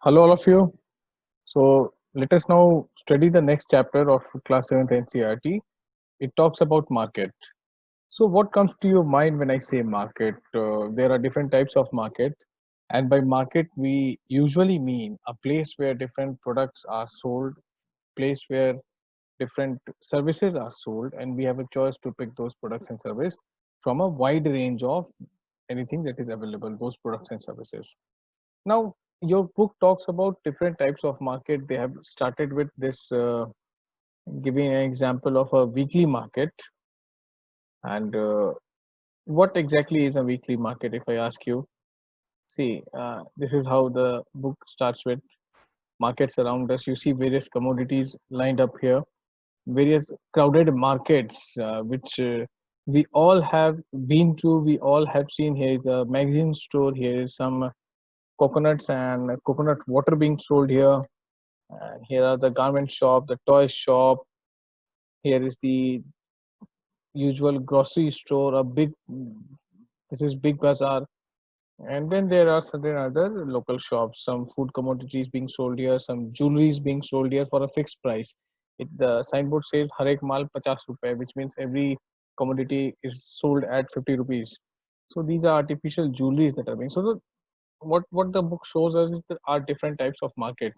Hello, all of you. So, let us now study the next chapter of Class 7th NCRT. It talks about market. So, what comes to your mind when I say market? There are different types of market, and by market, we usually mean a place where different products are sold, place where different services are sold, and we have a choice to pick those products and service from a wide range of anything that is available, those products and services. Now, your book talks about different types of market. They have started with this giving an example of a weekly market. And what exactly is a weekly market, if I ask you? See, this is how the book starts with markets around us. You see various commodities lined up here, various crowded markets, which we all have been to, we all have seen. Here is a magazine store, here is some coconuts and coconut water being sold here. And here are the garment shop, the toy shop. Here is the usual grocery store, a big, this is big bazaar. And then there are certain other local shops, some food commodities being sold here, some jewelries being sold here for a fixed price. The signboard says Harek Mal 50 rupees, which means every commodity is sold at 50 rupees. So these are artificial jewelries that are being sold. So what the book shows us is there are different types of market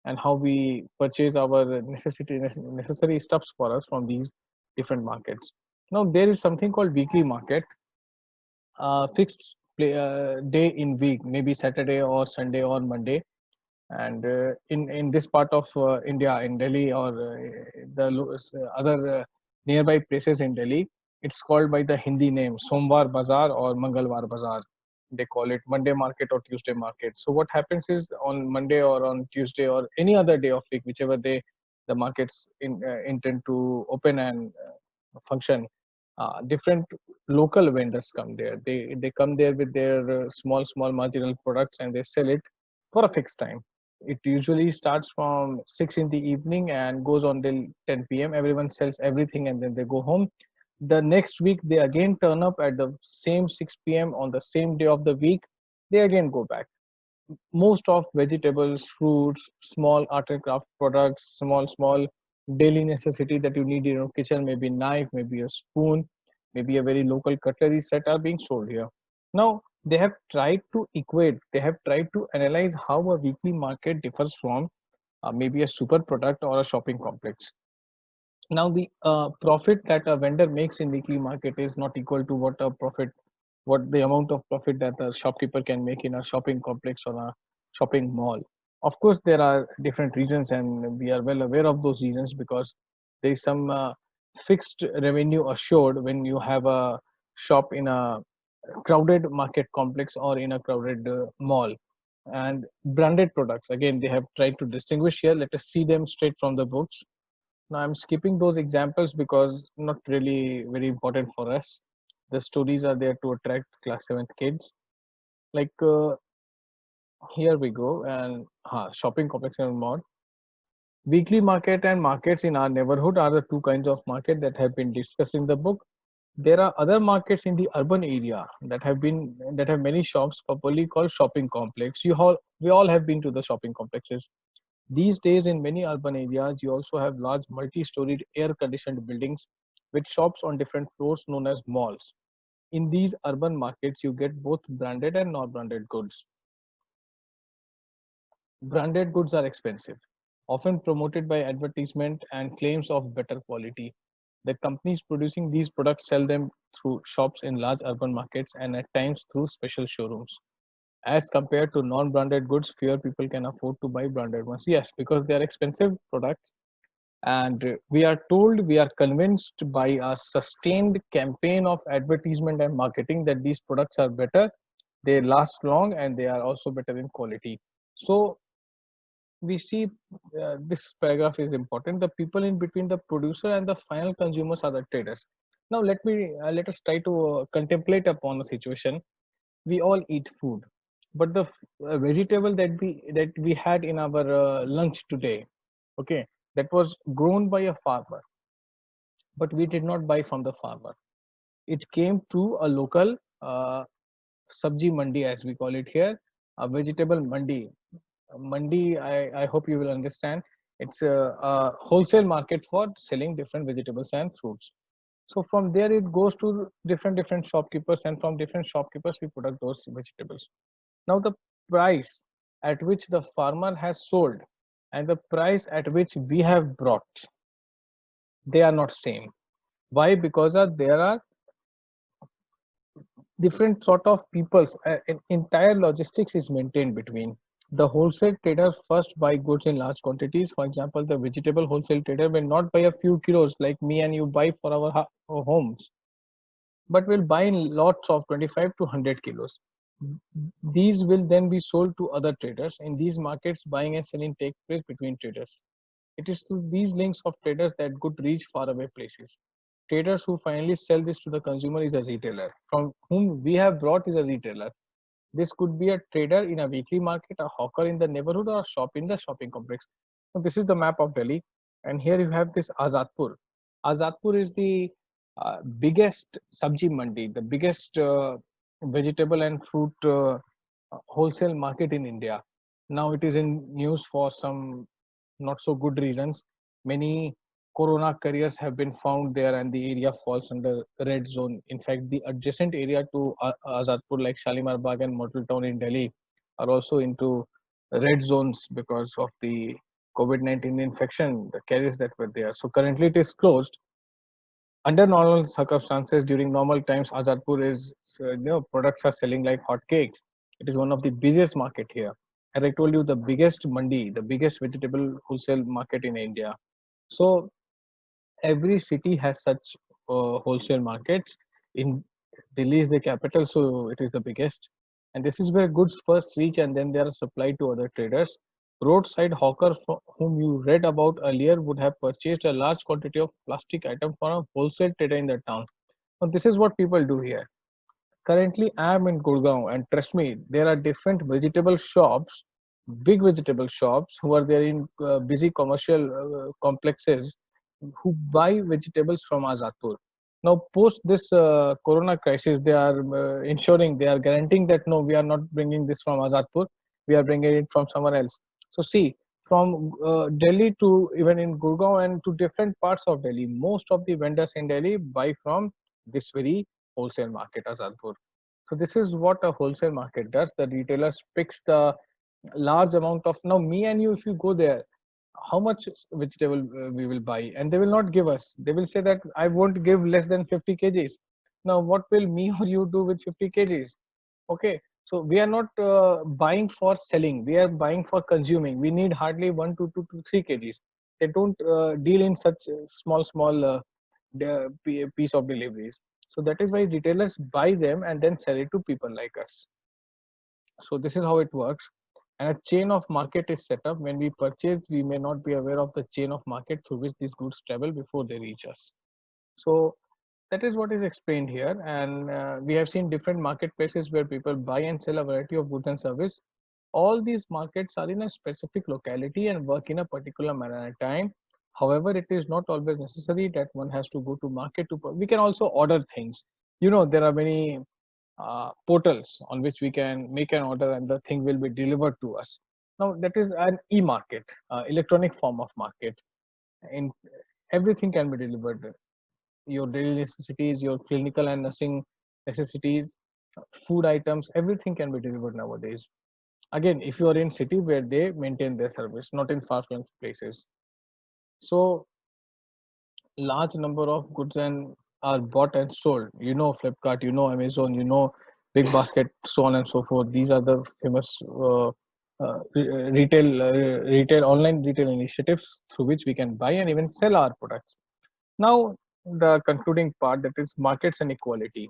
and how we purchase our necessary stuffs for us from these different markets. Now there is something called weekly market, fixed day in week, maybe Saturday or Sunday or Monday. And in this part of India, in Delhi or other nearby places in Delhi, it's called by the Hindi name Somvar Bazaar or Mangalwar Bazaar. They call it Monday market or Tuesday market. So what happens is on Monday or on Tuesday or any other day of week, whichever day the markets intend to open and function, different local vendors come there. They come there with their small marginal products and they sell it for a fixed time. It usually starts from 6 in the evening and goes on till 10 p.m. Everyone sells everything and then they go home. The next week they again turn up at the same 6 p.m. on the same day of the week. They again go back. Most of vegetables, fruits, small art and craft products, small daily necessity that you need in your kitchen, maybe knife, maybe a spoon, maybe a very local cutlery set are being sold here. Now they have tried to equate, they have tried to analyze how a weekly market differs from maybe a super product or a shopping complex. Now the profit that a vendor makes in weekly market is not equal to what the amount of profit that a shopkeeper can make in a shopping complex or a shopping mall. Of course there are different reasons and we are well aware of those reasons, because there is some fixed revenue assured when you have a shop in a crowded market complex or in a crowded mall. And branded products, again they have tried to distinguish here. Let us see them straight from the books. Now I'm skipping those examples because not really very important for us. The stories are there to attract class 7th kids. Like here we go, and shopping complex and more. Weekly market and markets in our neighborhood are the two kinds of market that have been discussed in the book. There are other markets in the urban area that have many shops, popularly called shopping complex. We all have been to the shopping complexes. These days, in many urban areas, you also have large multi-storied air-conditioned buildings with shops on different floors known as malls. In these urban markets, you get both branded and non-branded goods. Branded goods are expensive, often promoted by advertisement and claims of better quality. The companies producing these products sell them through shops in large urban markets and at times through special showrooms. As compared to non-branded goods, fewer people can afford to buy branded ones. Yes, because they are expensive products, and we are told, we are convinced by a sustained campaign of advertisement and marketing that these products are better, they last long, and they are also better in quality. So we see this paragraph is important. The people in between the producer and the final consumers are the traders. Now let us try to contemplate upon a situation. We all eat food, but the vegetable that we had in our lunch today, okay, that was grown by a farmer, but we did not buy from the farmer. It came to a local sabji mandi, as we call it here, a vegetable mandi. Mandi, I hope you will understand. It's a wholesale market for selling different vegetables and fruits. So from there it goes to different shopkeepers, and from different shopkeepers we product those vegetables. Now the price at which the farmer has sold and the price at which we have brought, they are not same. Why? Because there are different sort of peoples. An entire logistics is maintained between the wholesale trader. First buy goods in large quantities. For example, the vegetable wholesale trader will not buy a few kilos like me and you buy for our homes, but will buy in lots of 25 to 100 kilos. These will then be sold to other traders. In these markets, buying and selling take place between traders. It is through these links of traders that good reach faraway places. Traders who finally sell this to the consumer is a retailer. From whom we have brought is a retailer. This could be a trader in a weekly market, a hawker in the neighborhood, or a shop in the shopping complex. So this is the map of Delhi, and here you have this Azadpur. Azadpur is the biggest sabji mandi, the biggest vegetable and fruit wholesale market in India. Now it is in news for some not so good reasons. Many corona carriers have been found there, and the area falls under red zone. In fact, the adjacent area to Azadpur, like Shalimar Bagh and Model Town in Delhi, are also into red zones because of the COVID-19 infection, the carriers that were there. So currently it is closed. Under normal circumstances, during normal times, Azadpur is, products are selling like hotcakes. It is one of the busiest market here. As I told you, the biggest mandi, the biggest vegetable wholesale market in India. So every city has such wholesale markets. In Delhi is the capital, so it is the biggest. And this is where goods first reach and then they are supplied to other traders. Roadside hawker whom you read about earlier would have purchased a large quantity of plastic item from a wholesale trader in the town. Now, this is what people do here. Currently, I am in Gurgaon, and trust me, there are different vegetable shops, big vegetable shops, who are there in busy commercial complexes, who buy vegetables from Azadpur. Now, post this corona crisis, they are ensuring, they are guaranteeing that no, we are not bringing this from Azadpur, we are bringing it from somewhere else. So, see, from Delhi to even in Gurgaon and to different parts of Delhi, most of the vendors in Delhi buy from this very wholesale market, Azadpur. So this is what a wholesale market does. The retailers picks the large amount of, now me and you, if you go there, how much vegetable we will buy, and they will not give us. They will say that I won't give less than 50 kgs. Now what will me or you do with 50 kgs? Okay, so we are not buying for selling, we are buying for consuming. We need hardly 1 to 2 to 3 kgs. They don't deal in such small piece of deliveries. So that is why retailers buy them and then sell it to people like us. So this is how it works. And a chain of market is set up. When we purchase, we may not be aware of the chain of market through which these goods travel before they reach us. So that is what is explained here. And we have seen different marketplaces where people buy and sell a variety of goods and service. All these markets are in a specific locality and work in a particular manner and time. However, it is not always necessary that one has to go to market to. We can also order things. You know, there are many portals on which we can make an order and the thing will be delivered to us. Now that is an e-market, electronic form of market. In everything can be delivered. Your daily necessities, your clinical and nursing necessities, food items, everything can be delivered nowadays. Again, if you are in city where they maintain their service, not in far-flung places. So large number of goods and are bought and sold. You know Flipkart, you know Amazon, you know Big Basket, so on and so forth. These are the famous retail online retail initiatives through which we can buy and even sell our products. Now the concluding part, that is markets and equality.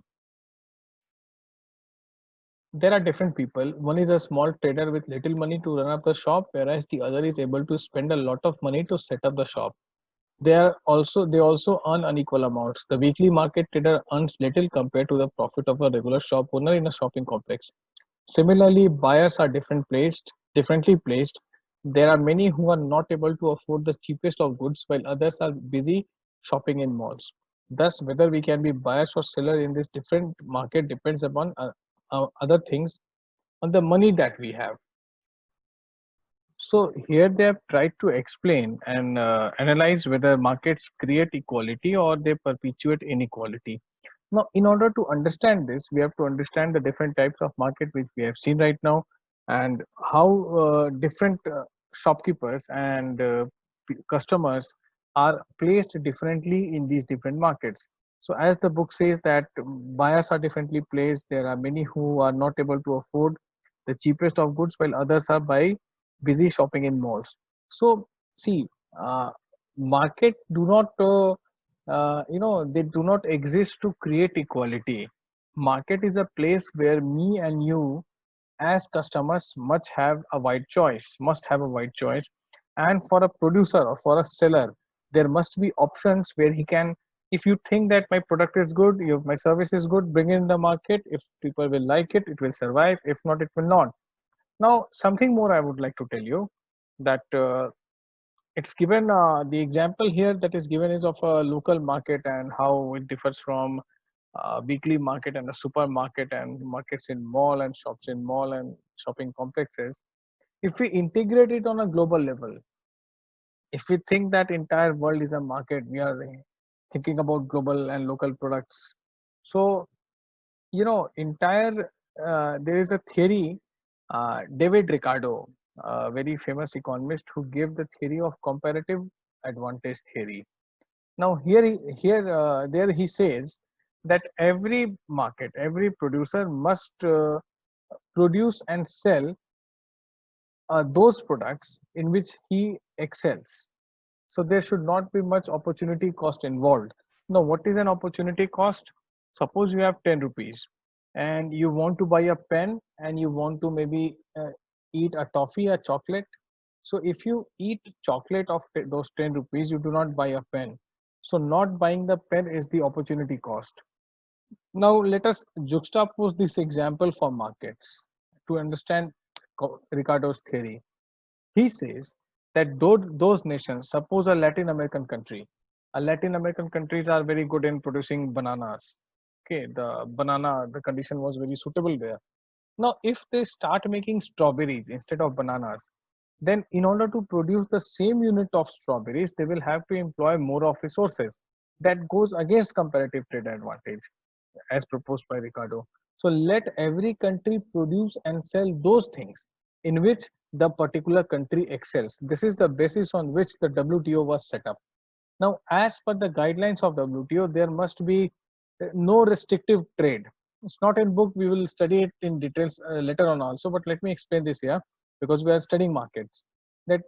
There are different people. One is a small trader with little money to run up the shop, whereas the other is able to spend a lot of money to set up the shop. They also earn unequal amounts. The weekly market trader earns little compared to the profit of a regular shop owner in a shopping complex. Similarly, buyers are differently placed. There are many who are not able to afford the cheapest of goods, while others are busy shopping in malls. Thus, whether we can be buyers or seller in this different market depends upon other things, on the money that we have. So here they have tried to explain and analyze whether markets create equality or they perpetuate inequality. Now, in order to understand this, we have to understand the different types of market which we have seen right now, and how different shopkeepers and customers are placed differently in these different markets. So, as the book says that buyers are differently placed, there are many who are not able to afford the cheapest of goods, while others are busy shopping in malls. So, see, uh, market do not they do not exist to create equality. Market is a place where me and you as customers must have a wide choice. And for a producer or for a seller, there must be options where he can, if you think that my product is good, my service is good, bring it in the market. If people will like it, it will survive. If not, it will not. Now, something more I would like to tell you, that it's given, the example here that is given is of a local market and how it differs from weekly market and a supermarket and markets in mall and shops in mall and shopping complexes. If we integrate it on a global level, if we think that entire world is a market, we are thinking about global and local products. So, entire there is a theory, David Ricardo, a very famous economist, who gave the theory of comparative advantage theory. Now, there he says that every market, every producer must produce and sell those products in which he excels. So there should not be much opportunity cost involved. Now, what is an opportunity cost? Suppose you have 10 rupees and you want to buy a pen and you want to maybe eat a toffee, a chocolate. So if you eat chocolate of those 10 rupees, you do not buy a pen. So not buying the pen is the opportunity cost. Now let us juxtapose this example for markets to understand Ricardo's theory. He says that those nations, suppose a Latin American countries are very good in producing bananas. Okay, the condition was very suitable there. Now, if they start making strawberries instead of bananas, then in order to produce the same unit of strawberries, they will have to employ more of resources. That goes against comparative trade advantage as proposed by Ricardo. So let every country produce and sell those things in which the particular country excels. This is the basis on which the WTO was set up. Now, as per the guidelines of WTO, there must be no restrictive trade. It's not in book. We will study it in details later on also. But let me explain this here, because we are studying markets. That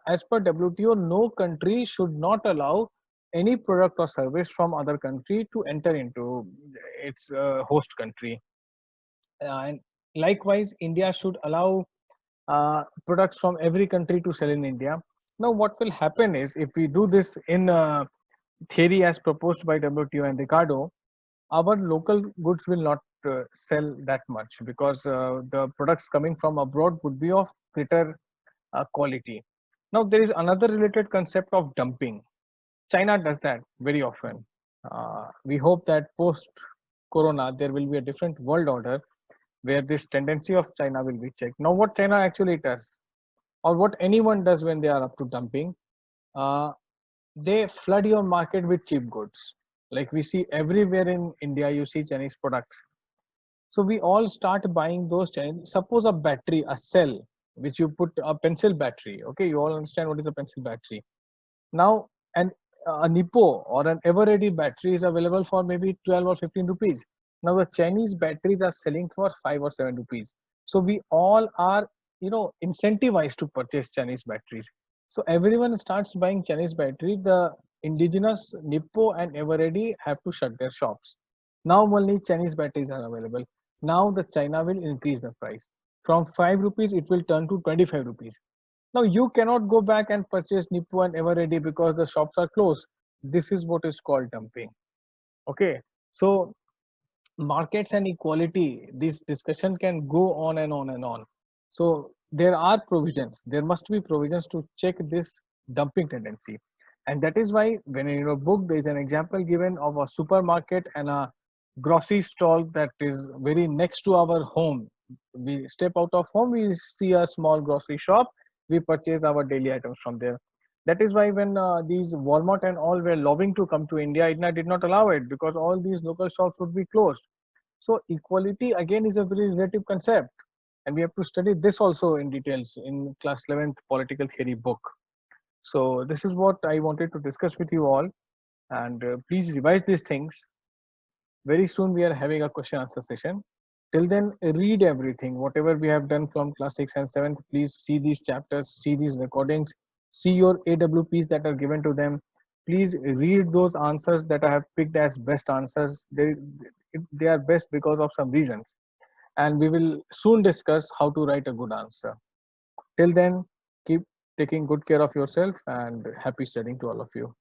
as per WTO, no country should not allow any product or service from other country to enter into its host country. And likewise, India should allow products from every country to sell in India. Now, what will happen is, if we do this in theory as proposed by WTO and Ricardo, our local goods will not sell that much, because the products coming from abroad would be of greater quality. Now, there is another related concept of dumping. China does that very often. We hope that post Corona, there will be a different world order where this tendency of China will be checked. Now, what China actually does, or what anyone does when they are up to dumping, uh, they flood your market with cheap goods. Like we see everywhere in India, you see Chinese products. So we all start buying those Chinese. Suppose a battery, a cell, which you put a pencil battery. Okay, you all understand what is a pencil battery. Now, a Nippo or an Everready battery is available for maybe 12 or 15 rupees. Now the Chinese batteries are selling for 5 or 7 rupees. So we all are, incentivized to purchase Chinese batteries. So everyone starts buying Chinese battery. The indigenous Nippo and Everready have to shut their shops. Now only Chinese batteries are available. Now the China will increase the price. From 5 rupees, it will turn to 25 rupees. Now you cannot go back and purchase Nippo and Everready because the shops are closed. This is what is called dumping. Okay, so markets and equality, this discussion can go on and on and on. So there are provisions. There must be provisions to check this dumping tendency, and that is why when in your book there is an example given of a supermarket and a grocery stall that is very next to our home. We step out of home, we see a small grocery shop, We purchase our daily items from there. That is why when these Walmart and all were lobbying to come to India, India did not allow it because all these local shops would be closed. So equality again is a very relative concept, and we have to study this also in details in class 11th political theory book. So this is what I wanted to discuss with you all, and please revise these things. Very soon we are having a question answer session. Till then, read everything, whatever we have done from class 6 and 7th. Please see these chapters, see these recordings, see your AWPs that are given to them. Please read those answers that I have picked as best answers. They are best because of some reasons. And we will soon discuss how to write a good answer. Till then, keep taking good care of yourself and happy studying to all of you.